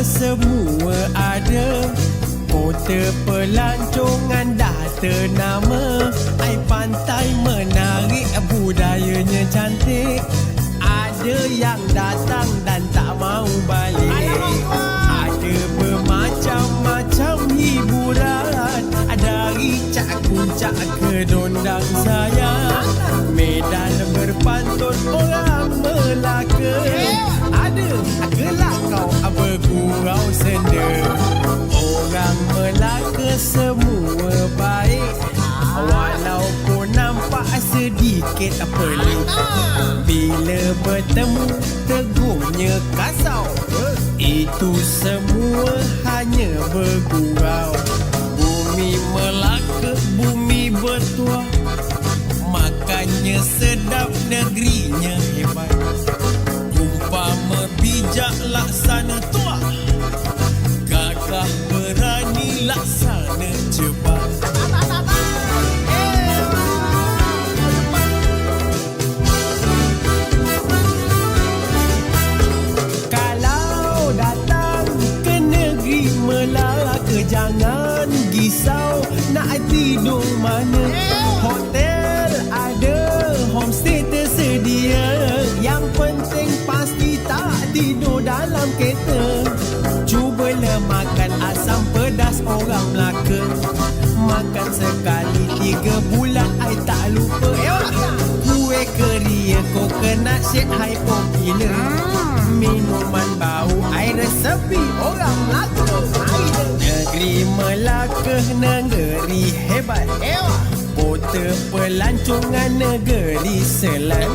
semua ada. Kota pelancongan dah ternama. Ai pantai menarik, budayanya cantik. Ada yang datang dan tak mau balik. Ada bermacam-macam hiburan, dari cak-kuncak ke dondang sayang. Medan berpantun orang Melaka. Ada kelakau bergurau senda. Orang Melaka semua baik, walaupun nampak sedikit pelik. Bila bertemu tegurnya kasau, itu semua hanya bergurau. Bumi Melaka, bumi bertuah, makannya sedap, negerinya hebat. Umpama bijak laksana tuah, gagah berani laksana cepat. Kalau datang ke negeri Melaka, jangan risau nak tidur mana. Hotel ada, homestay tersedia. Yang penting pasti tak tidur dalam kereta. Cubalah makan asam pedas orang Melaka. Makan sekali 3 bulan, I tak lupa. Kuih keria, coconut shake, I popular. Minuman bau, I resepi orang Melaka. Negeri Melaka, negeri hebat. Kota pelancongan, negeri selat.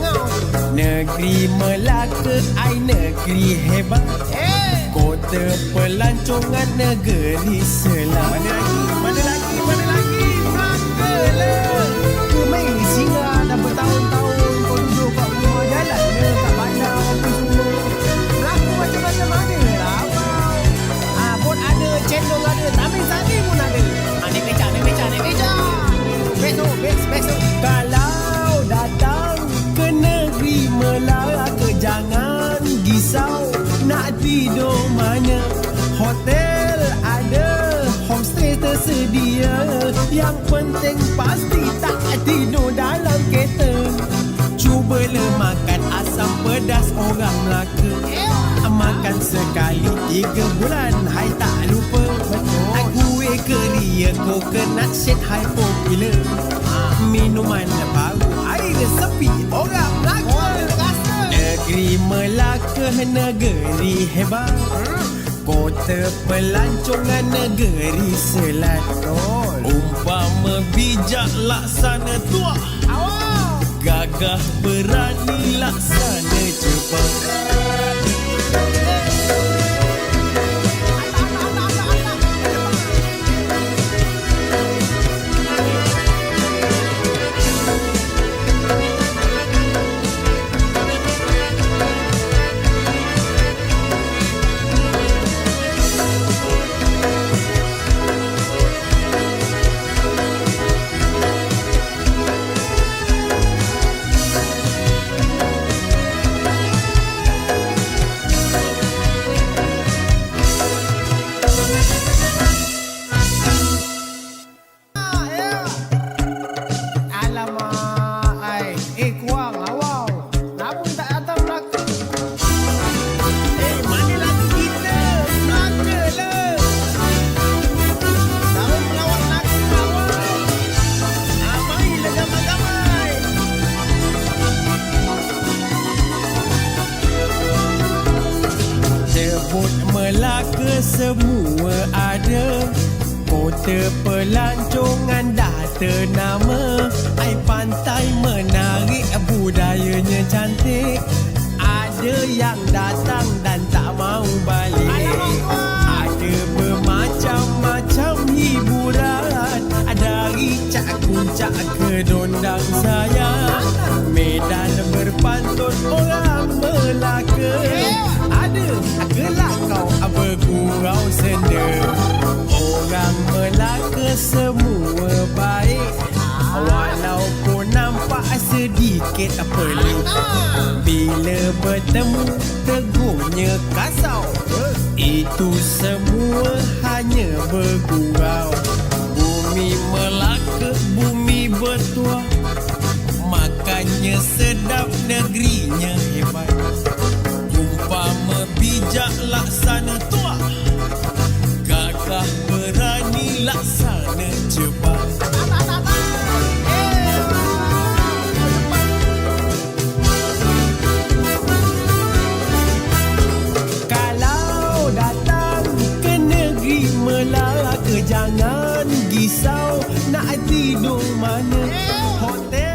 Negeri Melaka, I negeri hebat. Kota pelancongan, negeri selat. Mana lagi? Mana lagi? Mana lagi? Melaka lah. Kemai singgah dah bertahun-tahun. Kau duduk kat rumah jalan ke, kat bandar apa semua. Melaka macam-macam mana lah. Pun ada, cendol ada, tamil sari pun ada. Naik beca, naik beca, naik beca. Besok. Kalau datang ke negeri Melaka, jangan risau nak tidur mana. Hotel ada, homestay tersedia. Yang penting pasti tak tidur dalam kereta. Cubalah makan asam pedas orang Melaka. Makan sekali 3 bulan, I tak lupa. Kuih keria, coconut shake, I popular. Minuman baru, I resepi orang Melaka. Negeri Melaka, negeri hebat. Kota pelancongan, negeri selat. Umpama bijak laksana tuah, gagah berani laksana cepat. Melaka semua ada. Kota pelancongan dah ternama. Ai pantai menarik, budayanya cantik. Ada yang datang dan tak mau balik. Ada bermacam-macam hiburan, dari cak-kuncak ke dondang sayang. Medan berpantun orang Melaka. Ada kelakau bergurau senda. Orang Melaka semua baik, walaupun nampak sedikit pelik. Bila bertemu tegurnya kasau, Itu semua hanya bergurau. Bumi Melaka, bumi bertuah, makannya sedap, negerinya hebat. Umpama bijak laksana tuah, gagah berani laksana cepat. Kalau datang ke negeri Melaka, jangan risau nak tidur mana. Hotel